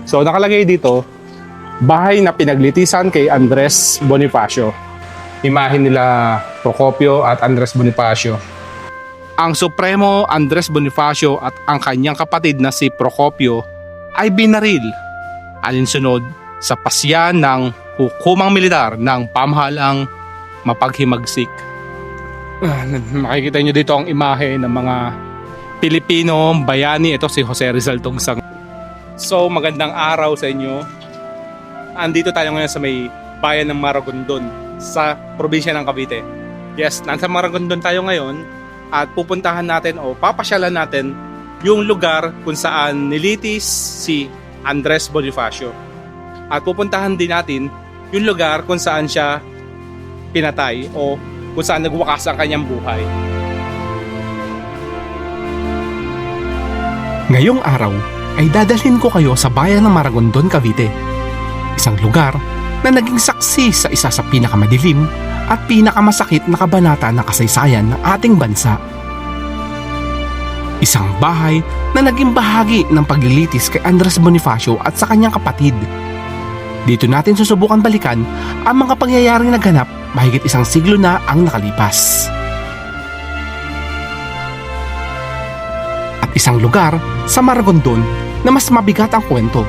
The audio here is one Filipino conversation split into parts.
So nakalagay dito, bahay na pinaglitisan kay Andres Bonifacio. Imahe nila Procopio at Andres Bonifacio. Ang Supremo Andres Bonifacio at ang kanyang kapatid na si Procopio ay binaril alinsunod sa pasya ng hukumang militar ng pamahalang mapaghimagsik. Makikita nyo dito ang imahe ng mga Pilipino bayani. Ito si Jose Rizal Tugsang. So magandang araw sa inyo. Andito tayo ngayon sa may bayan ng Maragondon sa probinsya ng Cavite. Yes, nasa Maragondon tayo ngayon at pupuntahan natin o papasyalan natin yung lugar kung saan nilitis si Andres Bonifacio. At pupuntahan din natin yung lugar kung saan siya pinatay o kung saan nagwakas ang kanyang buhay. Ngayong araw ay dadalhin ko kayo sa bayan ng Maragondon, Cavite. Isang lugar na naging saksi sa isa sa pinakamadilim at pinakamasakit na kabanata ng kasaysayan ng ating bansa. Isang bahay na naging bahagi ng paglilitis kay Andres Bonifacio at sa kanyang kapatid. Dito natin susubukan balikan ang mga pangyayaring naganap mahigit isang siglo na ang nakalipas. At isang lugar sa Maragondon na mas mabigat ang kwento.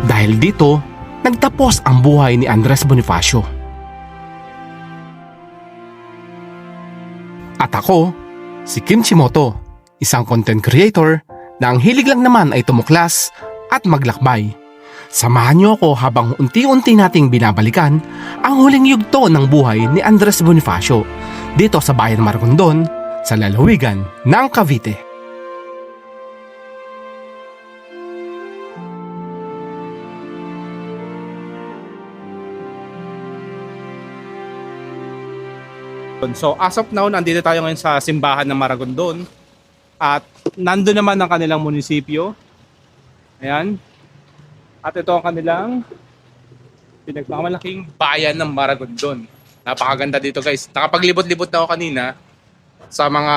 Dahil dito, nagtapos ang buhay ni Andres Bonifacio. At ako, si Kim Chimoto, isang content creator na ang hilig lang naman ay tumuklas at maglakbay. Samahan niyo ako habang unti-unti nating binabalikan ang huling yugto ng buhay ni Andres Bonifacio dito sa bayan ng Maragondon sa lalawigan ng Cavite. So as of now, nandito tayo ngayon sa simbahan ng Maragondon at nandun naman ang kanilang munisipyo. Ayan. At ito ang kanilang pinagmamalaking bayan ng Maragondon. Napakaganda dito guys. Nakapaglibot-libot na ako kanina sa mga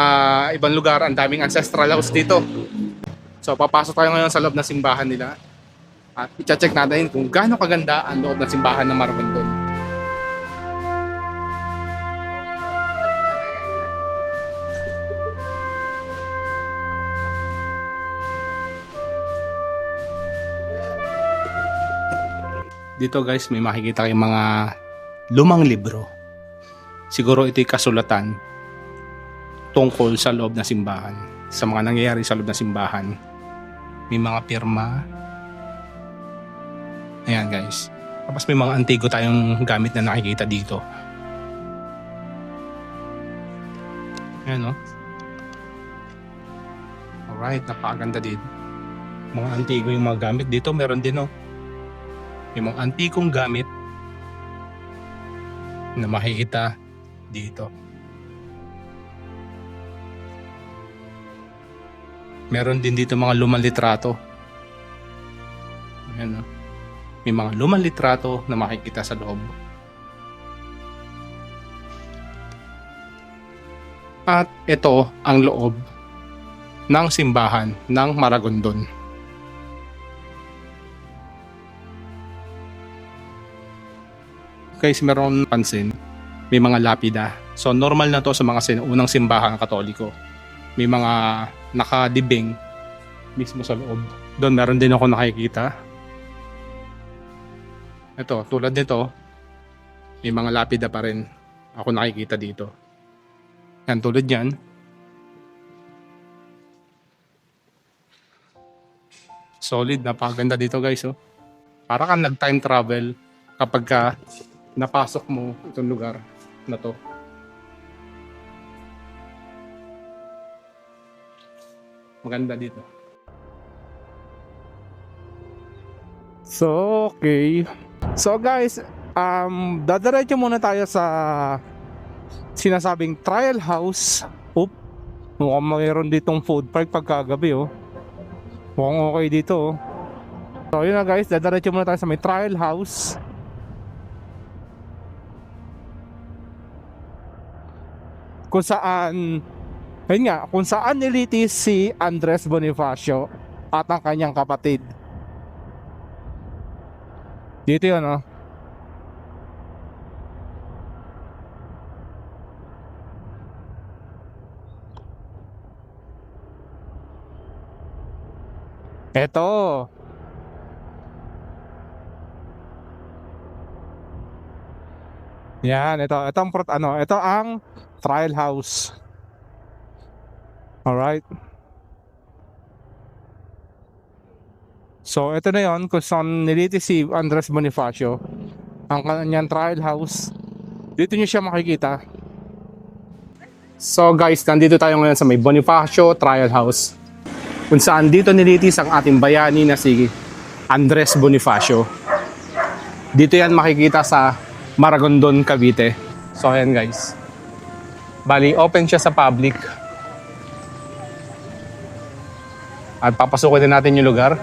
ibang lugar. Ang daming ancestral house dito. So papasok tayo ngayon sa loob ng simbahan nila. At i-check natin kung gaano kaganda ang loob ng simbahan ng Maragondon. Dito guys, may makikita kayong mga lumang libro. Siguro ito'y kasulatan tungkol sa loob ng simbahan, sa mga nangyayari sa loob ng simbahan. May mga pirma. Ayan guys. Tapos may mga antigo tayong gamit na nakikita dito. Ayan o. Alright, napakaganda dito. Mga antigo yung mga gamit dito. Meron din o. May mga antikong gamit na makikita dito. Meron din dito mga lumang litrato. Ayan, may mga lumang litrato na makikita sa loob. At ito ang loob ng simbahan ng Maragondon. Guys, meron pansin, may mga lapida. So normal na to sa mga unang simbahan katoliko. May mga nakadibing mismo sa loob. Doon meron din ako nakikita. Ito, tulad nito, may mga lapida pa rin ako nakikita dito. Yan, tulad yan. Solid, napakaganda dito guys. Oh. Para kang nag-time travel kapag ka napasok mo itong lugar na to. Maganda dito. So, okay. So guys, dadiretso muna tayo sa sinasabing trial house. Mukhang mayroon ditong food park pagkagabi oh. Mukhang okay dito oh. So yun na guys, dadiretso muna tayo sa may trial house. Kung saan, ayun nga, kung saan nilitis si Andres Bonifacio at ang kanyang kapatid. Dito yun, oh. Eto. Yan, ito ang ito ang trial house. Alright. So, ito na yon kung saan nilitis si Andres Bonifacio. Ang kanyang trial house. Dito nyo siya makikita. So guys, nandito tayo ngayon sa may Bonifacio Trial House. Kung saan dito nilitis ang ating bayani na si Andres Bonifacio. Dito yan makikita sa Maragondon, Cavite. So ayan guys. Bali, open siya sa public. At papasukin din natin yung lugar.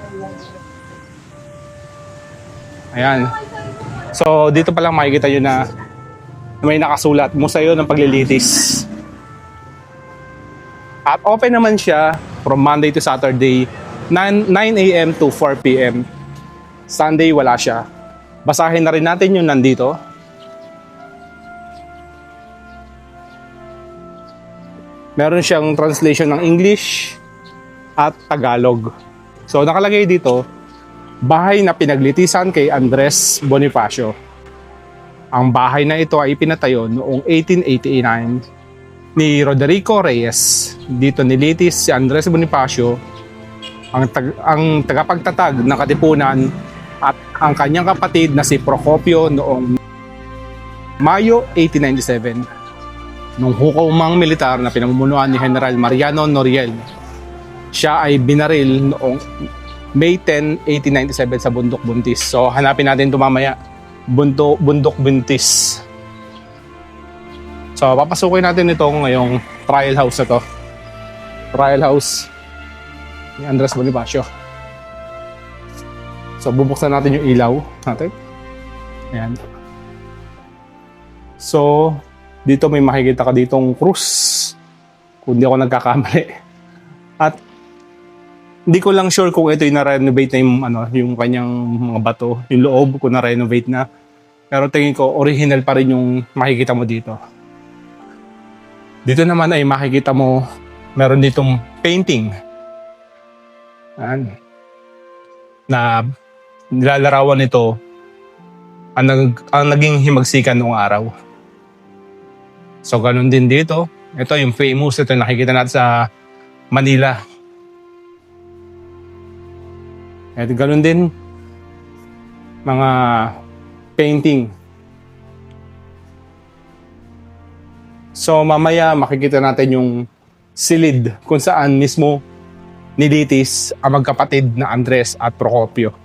Ayan. So dito pa lang makikita nyo na may nakasulat, Museo ng Paglilitis. At open naman siya from Monday to Saturday, 9 a.m. to 4 p.m. Sunday wala siya. Basahin na rin natin yung nandito. Meron siyang translation ng English at Tagalog. So nakalagay dito, bahay na pinaglitisan kay Andres Bonifacio. Ang bahay na ito ay pinatayo noong 1889 ni Roderico Reyes. Dito nilitis si Andres Bonifacio, ang tagapagtatag ng Katipunan, at ang kanyang kapatid na si Procopio noong Mayo 1897. Nung hukumang militar na pinamumunuan ni General Mariano Noriel, siya ay binaril noong May 10, 1897 sa Bundok Buntis. So hanapin natin ito mamaya. Bundok Buntis. So papasukin natin ito ngayong trial house na to. Trial house ni Andres Bonifacio. So bubuksan natin yung ilaw natin. Ayan. So dito may makikita ka ditong krus, kung di ako nagkakamali. At hindi ko lang sure kung ito yung na-renovate na yung kanyang mga bato, yung loob kung na-renovate na. Pero tingin ko original pa rin yung makikita mo dito. Dito naman ay makikita mo meron ditong painting. Ayan. Na nilalarawan nito ang naging himagsikan noong araw. So ganun din dito. Ito yung famous, ito yung nakikita natin sa Manila. At ganun din mga painting. So mamaya makikita natin yung silid kung saan mismo nilitis ang magkapatid na Andres at Procopio.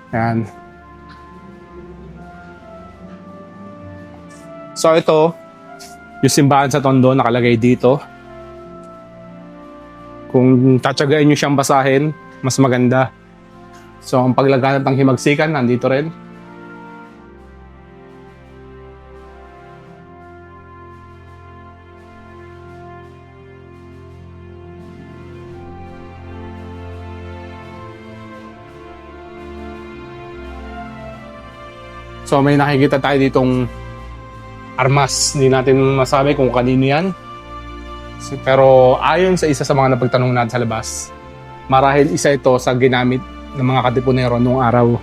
Yan. So ito, yung simbahan sa Tondo nakalagay dito. Kung tatsagain nyo siyang basahin, mas maganda. So ang paglaganap ng himagsikan nandito rin. So may nakikita tayo ditong armas. Hindi natin masabi kung kanino yan. Pero ayon sa isa sa mga napagtanong natin sa labas, marahil isa ito sa ginamit ng mga Katipunero noong araw.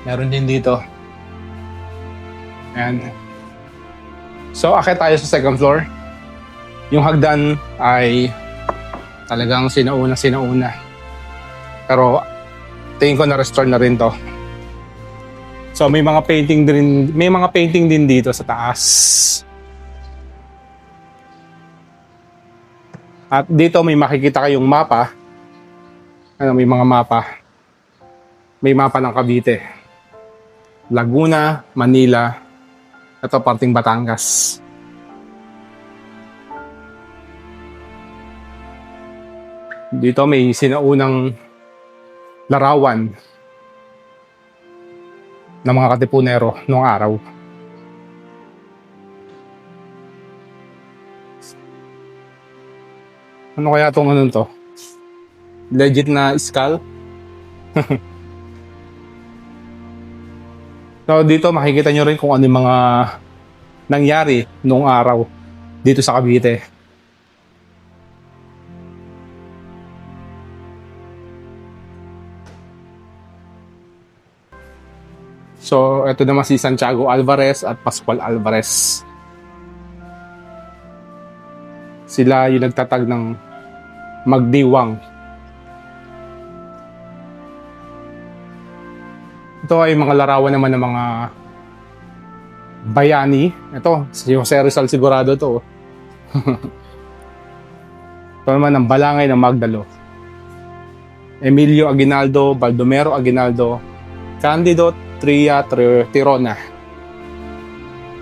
Meron din dito. Ayan. So akit tayo sa second floor. Yung hagdan ay talagang sinauna. Pero tingin ko na-restore na rin to. So may mga painting din dito sa taas. At dito may makikita kayong mapa. May mga mapa. May mapa ng Cavite, Laguna, Manila, ito parting Batangas. Dito may sinaunang larawan ng mga Katipunero noong araw. Ano kaya itong to? Legit na skull. So dito makikita nyo rin kung ano yung mga nangyari noong araw dito sa Cavite. So ito naman si Santiago Alvarez at Pascual Alvarez. Sila yung nagtatag ng Magdiwang. Ito ay mga larawan naman ng mga bayani. Ito, si Jose Rizal sigurado to. Ito naman ang balangay ng Magdalo. Emilio Aguinaldo, Baldomero Aguinaldo, Candido Tria Tirona.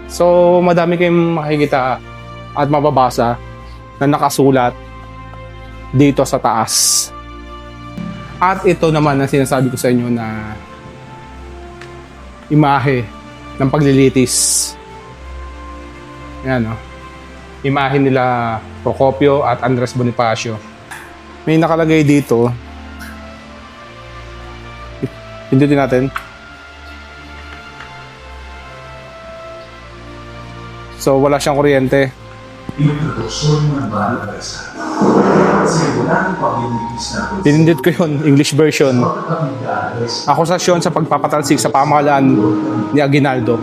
So, madami kayong makikita at mababasa na nakasulat dito sa taas. At ito naman ang sinasabi ko sa inyo na imahe ng paglilitis. Yan, no? Imahe nila Procopio at Andres Bonifacio. May nakalagay dito. Pindutin natin. So, wala siyang kuryente. Pinindit ko yun, English version. Akusasyon sa pagpapatalsik sa pamahalaan ni Aguinaldo.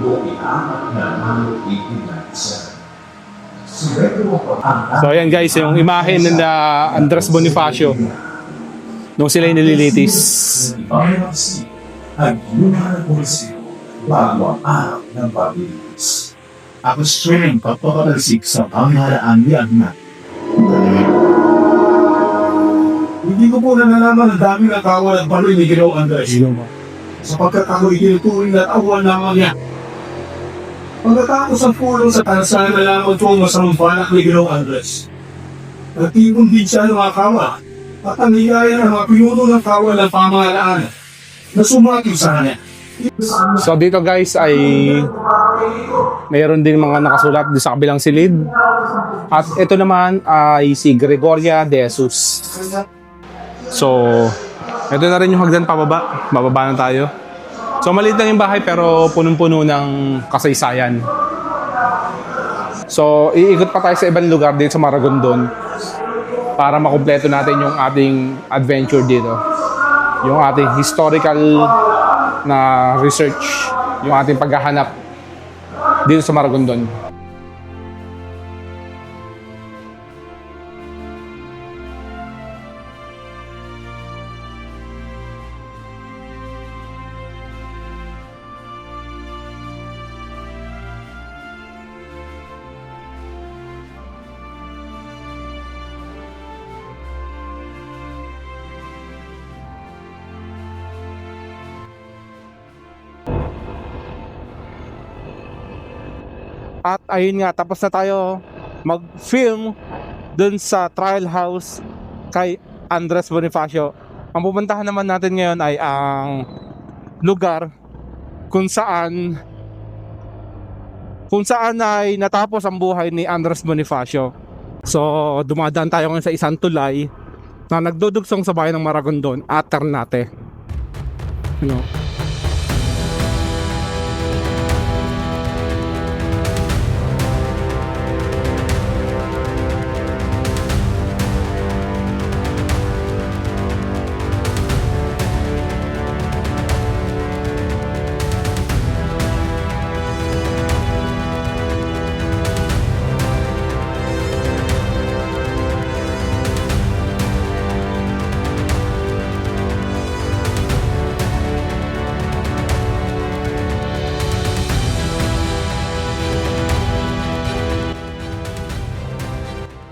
So ayan guys, yung imahe nila Andres Bonifacio nung sila yung nililitis. Ang luha ng pulisyo bago ang araw ng paglilitis. Ako streng papapatalsik sa pamahalaan ni Aguinaldo. Hindi ko po na nalaman ang daming nakawa ng paloy ni Ginoong Andres. Sapagkat ako ikinuturing na awan lamang niya. Pagkatapos ang pulong sa tansa na lamang ito ang masamang panak ni Ginoong Andres. Nagtipon din siya ng mga kawa at ang hiyaya ng mga pinuno ng kawa ng pamahalaan na sumakit sa kanya. So dito guys ay mayroon din mga nakasulat din sa kabilang silid. At ito naman ay si Gregoria de Jesus. So ito na rin yung hagdan pababa. Bababa na tayo. So maliit lang yung bahay pero punong-puno ng kasaysayan. So iikot pa tayo sa ibang lugar dito sa Maragondon para makumpleto natin yung ating adventure dito. Yung ating historical na research, yung ating paghahanap dito sa Maragondon. At ayun nga, tapos na tayo mag-film dun sa trial house kay Andres Bonifacio. Ang pupuntahan naman natin ngayon ay ang lugar kung saan ay natapos ang buhay ni Andres Bonifacio. So dumadaan tayo ngayon sa isang tulay na nagdudugsong sa bayan ng Maragondon at Ternate. Ano?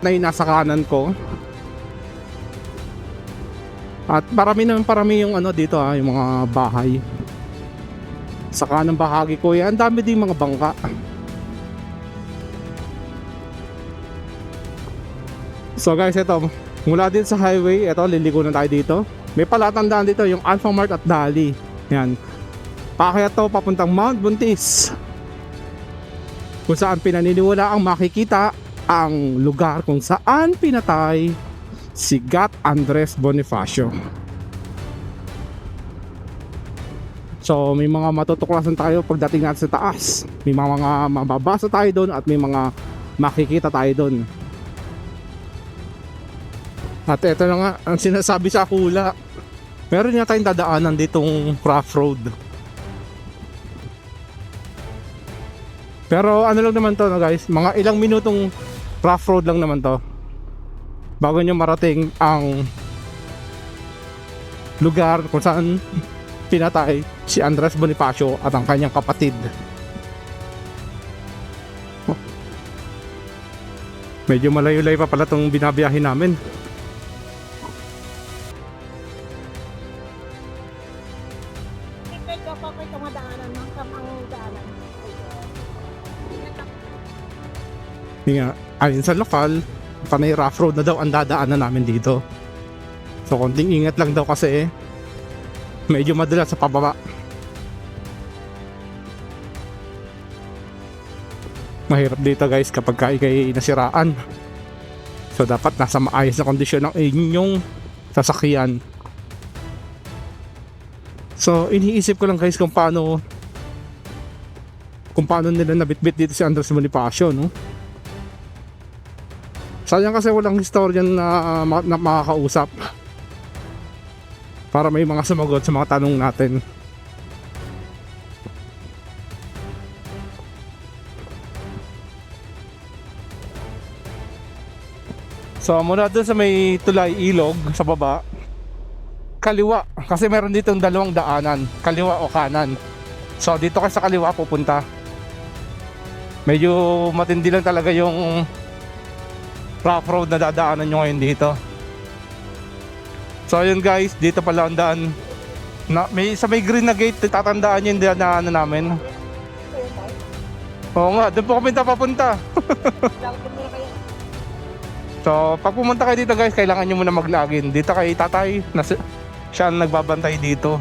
Na yung nasa kanan ko. At parami yung ano dito yung mga bahay. Sa kanang bahagi ko yan, ang dami din mga bangka. So guys, ito mula din sa highway, ito liliko na tayo dito. May palatandaan dito yung Alphamart at Dali. Yan. Pakyat to papuntang Mount Buntis. Kung saan pinaniniwala ang makikita ang lugar kung saan pinatay Sigat Andres Bonifacio. So may mga matutuklasan tayo pagdating natin sa taas. May mga mababasa tayo doon at may mga makikita tayo doon. At ito na nga ang sinasabi sa Kula. Meron nga tayong dadaanan ditong rough road. Pero ano lang naman to, no, guys, mga ilang minutong rough road lang naman to bago nyo marating ang lugar kung saan pinatay si Andres Bonifacio at ang kanyang kapatid. Medyo malayo-layo pa pala itong binabiyahin namin. Ikaw pa ko'y tumadaanan ng kamang daanan. Hindi nga, ayon sa lokal, panay rough road na daw ang dadaanan namin dito. So konting ingat lang daw kasi medyo madalas sa pababa. Mahirap dito guys kapag ikay nasiraan. So dapat nasa maayos na kondisyon ng inyong sasakyan. So iniisip ko lang guys kung paano nila nabitbit dito si Andres Bonifacio, no? Sayang kasi walang historian na makakausap para may mga sumagot sa mga tanong natin. So mula dun sa may tulay ilog sa baba, kaliwa, kasi meron ditong dalawang daanan, kaliwa o kanan. So dito ka sa kaliwa pupunta. Medyo matindi lang talaga yung rough road na dadaanan nyo ngayon dito. So ayun guys, dito pala ang daan na, sa may green na gate, tatandaan nyo yung daanan namin. Oo nga, doon po kami papunta. So pag pumunta kayo dito guys, kailangan nyo muna mag-login. Dito kay tatay, siya ang nagbabantay dito.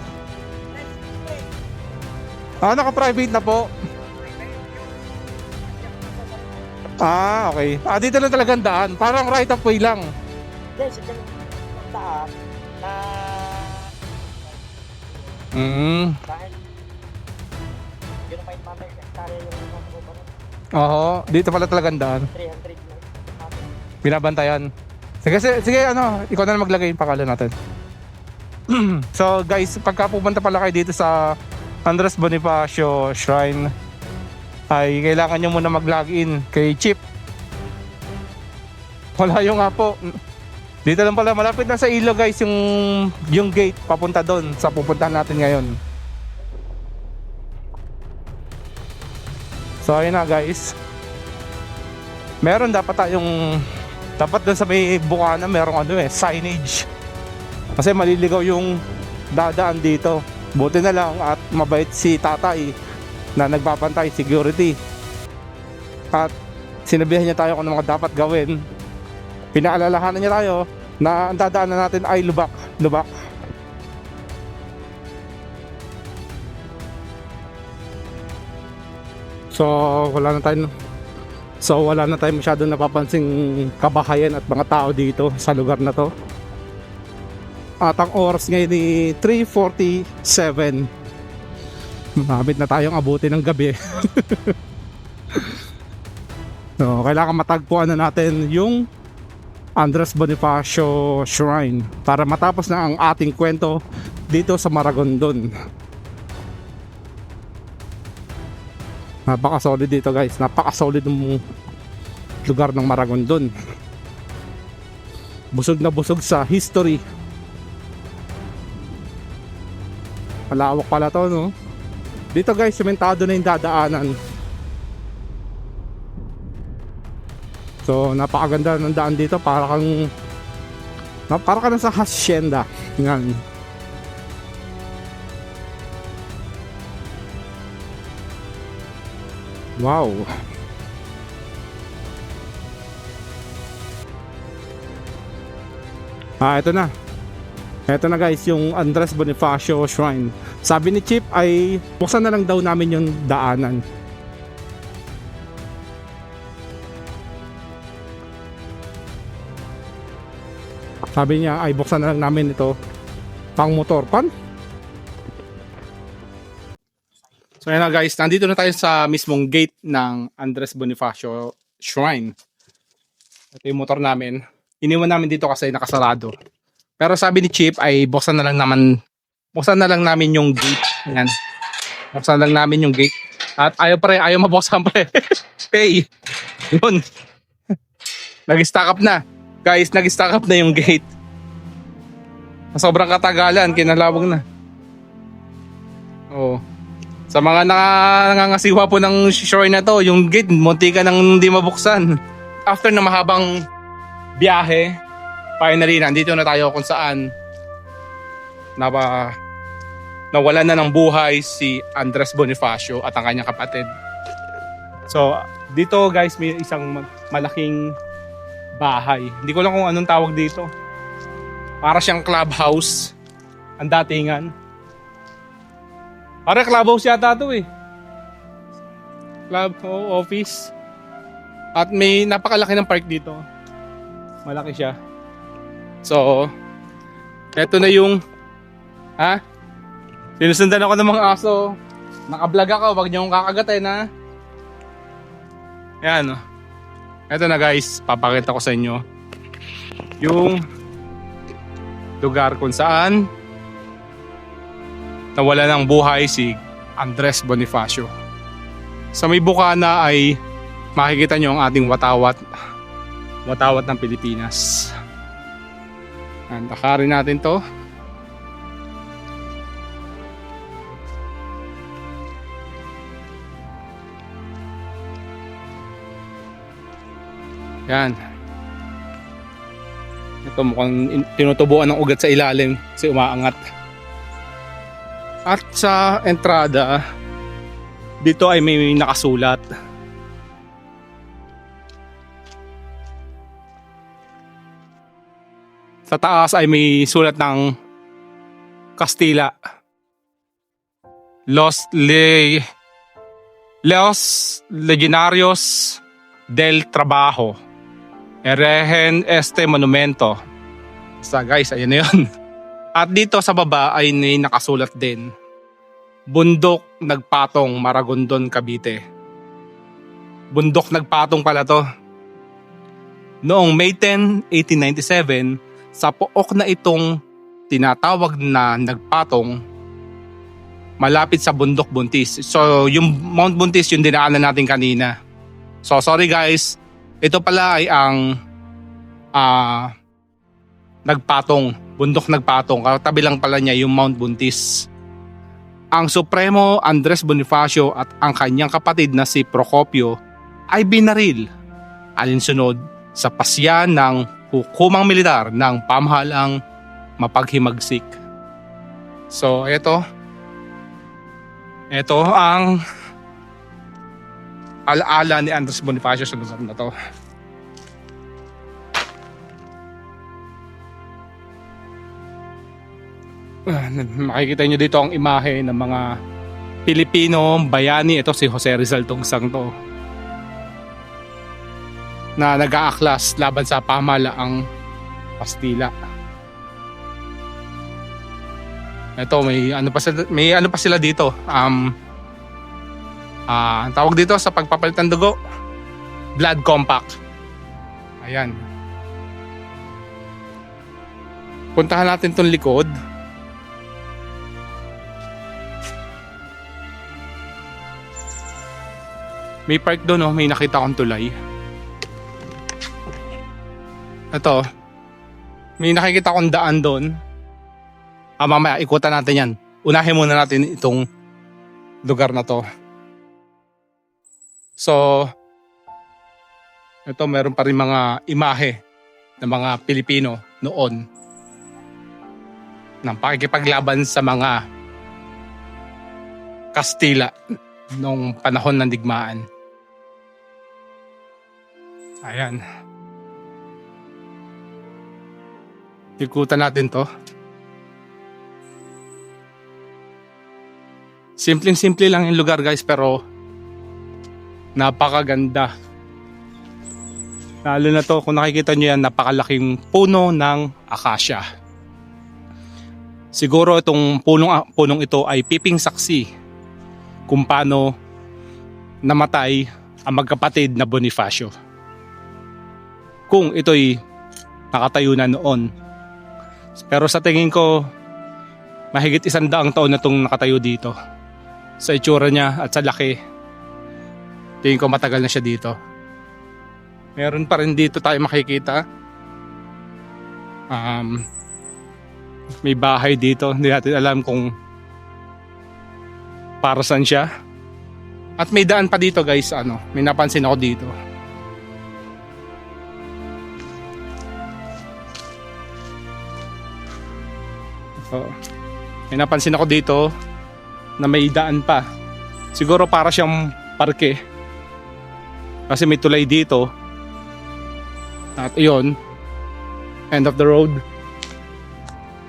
Naka-private na po. Okay. Dito lang talagang daan. Parang right of way lang. Hindi, sa daan na dahil yun naman yung mamay hektare yung mga Oo, dito pala talagang daan. 300 na. Binabantayan. Sige, ikaw na maglagay yung pangalan natin. So guys, pagka pupunta pala kayo dito sa Andres Bonifacio Shrine, ay kailangan nyo muna mag-login kay Chip. Malayo nga po. Dito lang pala, malapit na sa ilog guys yung gate papunta doon sa pupuntahan natin ngayon. So ayun na guys. Meron dapat doon sa may bukana merong signage. Kasi maliligaw yung dadaan dito. Buti na lang at mabait si tatay na nagbabantay, security. At sinabihan niya tayo kung ano mga dapat gawin. Pinaalalahanan niya tayo na ang dadaanan natin ay lubak. So wala na tayo masyadong napapansing kabahayan at mga tao dito sa lugar na to. At ang oras ngayon ni 3:47. Mabit na tayong abuti ng gabi. So kailangan matagpuan na natin yung Andres Bonifacio Shrine para matapos na ang ating kwento dito sa Maragondon. Napaka-solid dito guys, napaka-solid ng lugar ng Maragondon. Busog na busog sa history. Malawak pala to, no? Dito guys, sementado na yung dadaanan. So napakaganda ng daan dito, para ka nasa hacienda. Yan. Wow. Ito na. Ito na guys, yung Andres Bonifacio Shrine. Sabi ni Chip ay buksan na lang daw namin yung daanan. Sabi niya ay buksan na lang namin ito pang motor pan. So ayan na guys, nandito na tayo sa mismong gate ng Andres Bonifacio Shrine. Ito yung motor namin. Iniwan namin dito kasi nakasarado. Pero sabi ni Chip ay buksan na lang namin yung gate. Ayan. Buksan lang namin yung gate. At ayaw mabuksan pre. Pay. Yun. Nag-stack up na. Guys, nag-stack up na yung gate. Sobrang katagalan, kinalawag na. Oh. Sa mga nangangasiwa po ng shore na to, yung gate, munti ka nang hindi mabuksan. After na mahabang biyahe, finally, nandito na tayo kung saan nawala na ng buhay si Andres Bonifacio at ang kanyang kapatid. So, dito guys, may isang malaking bahay. Hindi ko lang kung anong tawag dito. Para siyang clubhouse. Ang datingan. Para clubhouse yata ito eh. Office. At may napakalaki ng park dito. Malaki siya. So, eto na yung sinusundan ako ng mga aso. Naka-vlog ako, wag niyo akong kakagatin ha. Ayan. Eto na guys, papakita ko sa inyo yung lugar kung saan nawala ng buhay si Andres Bonifacio. Sa may bukana ay makikita nyo ang ating watawat ng Pilipinas. Ayan, takarin natin to. Yan. Ito mukhang tinutubuan ng ugat sa ilalim kasi umaangat. At sa entrada, dito ay may nakasulat. Sa taas ay may sulat ng Kastila. Los Legionarios del Trabajo. Erehen este monumento. Basta guys, ayan na yun. At dito sa baba ay may nakasulat din. Bundok Nagpatong, Maragondon, Cavite. Bundok Nagpatong pala to. Noong May 10, 1897, sa pook na itong tinatawag na Nagpatong, malapit sa Bundok Buntis. So yung Mount Buntis yung dinaanan natin kanina. So sorry guys, ito pala ay ang Nagpatong, Bundok Nagpatong. Katabi lang pala niya yung Mount Buntis. Ang Supremo Andres Bonifacio at ang kanyang kapatid na si Procopio ay binaril alinsunod sa pasya ng hukumang militar ng pamahalang mapaghimagsik. So ito ang alaala ni Andres Bonifacio sa lugar na to. Makikita nyo dito ang imahe ng mga Pilipino bayani. Ito si Jose Rizal Tongsang to, na nag-aaklas laban sa pamahalaang Kastila. Ito may ano pa sila dito. Ang tawag dito sa pagpapalit ng dugo, blood compact. Ayan. Puntahan natin tong likod. May park doon, may nakita akong tulay. Ito, may nakikita akong daan doon. Mamaya ikutan natin yan. Unahin muna natin itong lugar na to. So, ito meron pa rin mga imahe ng mga Pilipino noon ng pakikipaglaban sa mga Kastila noong panahon ng digmaan. Ayan. Ikutan natin to. Simpleng-simple lang yung lugar guys, pero napakaganda. Lalo na to, kung nakikita nyo yan, napakalaking puno ng acacia. Siguro itong punong ito ay piping saksi kung paano namatay ang magkapatid na Bonifacio. Kung ito'y nakatayo na noon. Pero sa tingin ko, mahigit 100 taon na itong nakatayo dito. Sa itsura niya at sa laki, tingin ko matagal na siya dito. Meron pa rin dito tayo makikita. May bahay dito. Hindi natin alam kung para saan siya. At may daan pa dito guys. May napansin ako dito. So, may napansin ako dito na may daan pa. Siguro para siyang parke. Kasi may tulay dito. At iyon, end of the road.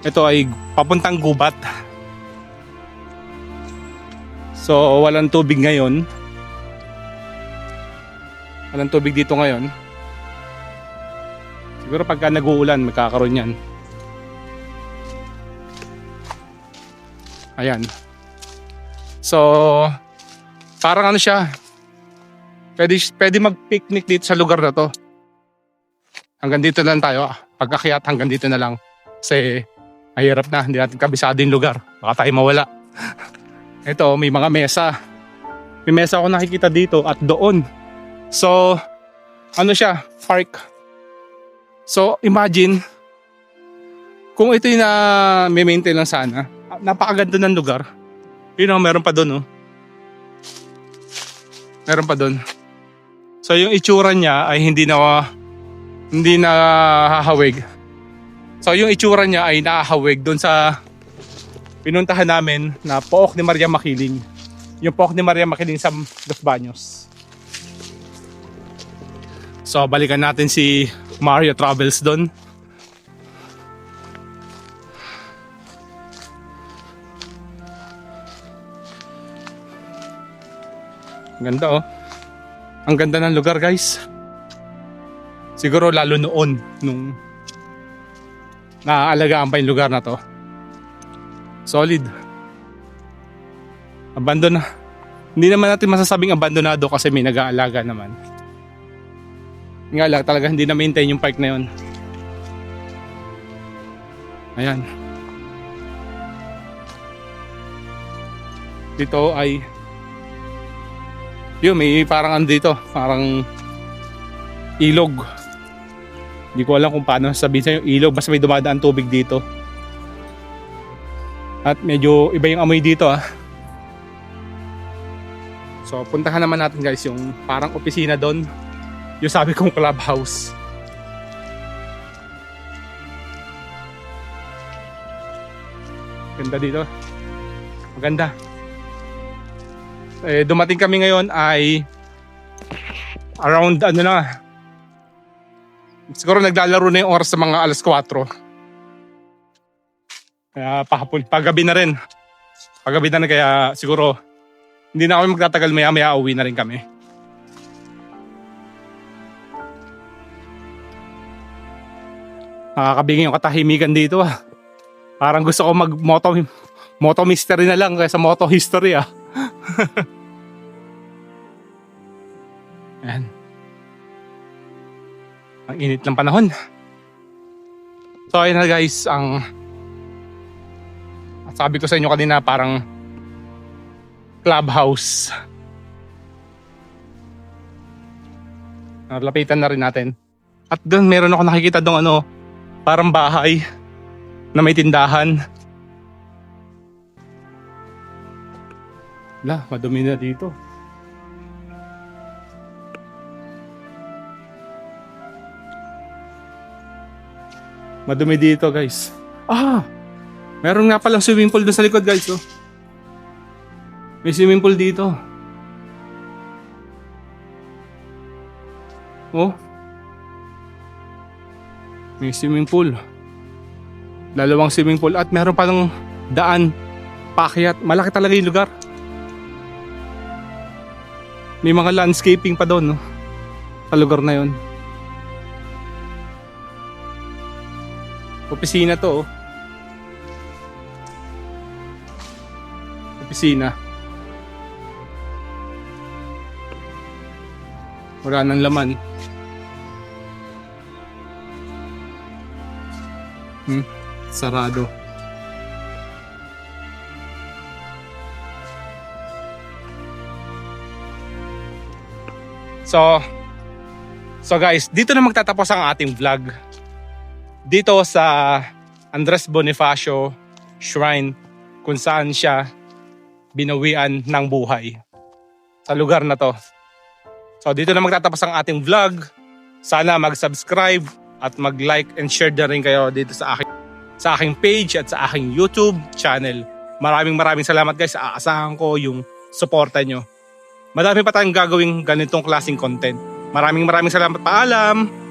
Ito ay papuntang gubat. So walang tubig ngayon. Walang tubig dito ngayon. Siguro pagka nag-uulan magkakaroon yan. Ayan. So parang siya, pwede mag-picnic dito sa lugar na to. Hanggang dito lang tayo. Pagkakyat hanggang dito na lang. Kasi mahirap na. Hindi natin kabisado yung lugar. Baka tayo mawala. Ito, may mga mesa. May mesa ako nakikita dito at doon. So, siya? Park. So, imagine kung ito yung na-maintain lang sana. Napakaganda ng lugar. Meron pa doon. Meron pa doon. So, yung itsura niya ay hindi na hahawig. So yung itsura niya ay nahahawig doon sa pinuntahan namin na Pook ni Maria Makiling. Yung Pook ni Maria Makiling sa Los Baños. So balikan natin si Mario Travels doon. Ganda Ang ganda ng lugar guys. Siguro lalo noon nung naaalagaan pa yung lugar na to. Solid. Abandon na. Hindi naman natin masasabing abandonado kasi may nag-aalaga naman. Nga lang talaga hindi na maintain yung park na yun. Ayan. Dito ay may parang dito, parang ilog. Hindi ko alam kung paano sabihin sa yung ilog, basta may dumadaan tubig dito. At medyo iba yung amoy dito So puntahan naman natin guys yung parang opisina doon. Yung sabi kong clubhouse. Ganda dito. Maganda. Dumating kami ngayon ay around siguro naglalaro na yung oras sa mga 4:00. Kaya pahapon, paggabi na rin. Kaya siguro hindi na kami magtatagal, maya uwi na rin kami. Nakakabigay yung katahimikan dito Parang gusto ko moto mystery na lang kaysa moto history Ayan. Ang init ng panahon. So ayun na guys, sabi ko sa inyo kanina parang clubhouse. Lapitan na rin natin. At doon meron ako nakikita doon parang bahay na may tindahan. Madumi na dito. Madumi dito guys. Meron nga palang swimming pool doon sa likod guys May swimming pool dito. May swimming pool. Dalawang swimming pool at meron palang daan paakyat. Malaki talaga yung lugar. May mga landscaping pa doon sa lugar na yon. Opisina to, oh. Opisina. Wala nang laman. Sarado. So guys, dito na magtatapos ang ating vlog. Dito sa Andres Bonifacio Shrine, kung saan siya binawian ng buhay. Sa lugar na to. So dito na magtatapos ang ating vlog. Sana mag-subscribe at mag-like and share na rin kayo dito sa aking page at sa aking YouTube channel. Maraming salamat guys. Aasahan ko yung suporta nyo. Madami pa tayong gagawing ganitong klaseng content. Maraming salamat. Paalam!